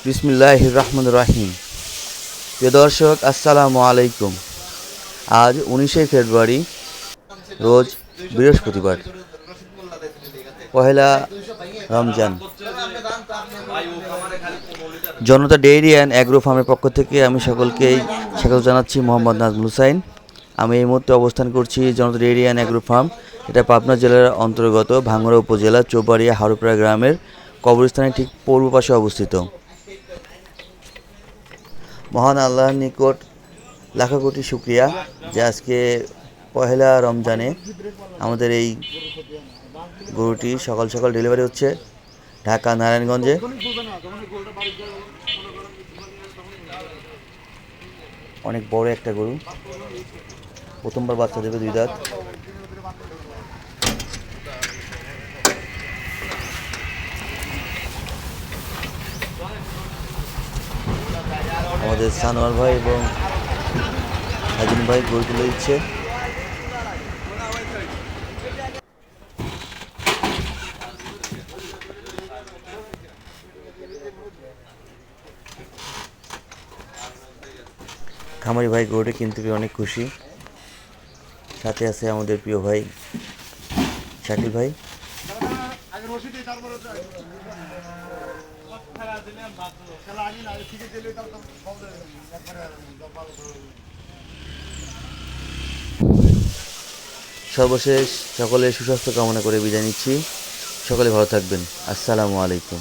বিসমিল্লাহির রহমানির রহিম। প্রিয় দর্শক, আসসালামু আলাইকুম। আজ 19শে ফেব্রুয়ারি, রোজ বৃহস্পতিবার, পহেলা রমজান। জনতা ডেইরি অ্যান্ড অ্যাগ্রো ফার্মের পক্ষ থেকে আমি সকলকেই স্বাগত জানাচ্ছি। মোহাম্মদ নাজমুল হুসাইন। আমি এই মুহূর্তে অবস্থান করছি জনতা ডেইরি অ্যান্ড অ্যাগ্রো ফার্ম। এটা পাবনা জেলার অন্তর্গত ভাঙ্গুড়া উপজেলা চৌবাড়িয়া হারুপাড়া গ্রামের কবরস্থানের ঠিক পূর্ব পাশে অবস্থিত। মহান আল্লাহর নিকট লাখো কোটি শুকরিয়া যে আজকে পহেলা রমজানে আমাদের এই গরুটি সকাল সকাল ডেলিভারি হচ্ছে ঢাকা নারায়ণগঞ্জে। অনেক বড় একটা গরু, প্রথমবার বাচ্চা দেবে, 2 দাঁত। আমাদের সানোয়ার ভাই এবং হাজিম ভাই গরু তুলে দিচ্ছে। খামারি ভাই গরুটি কিনতে পেয়ে অনেক খুশি। সাথে আছে আমাদের প্রিয় ভাই শাকিল ভাই। সর্বশেষ সকলের সুস্বাস্থ্য কামনা করে বিদায় নিচ্ছি। সকলে ভালো থাকবেন। আসসালামু আলাইকুম।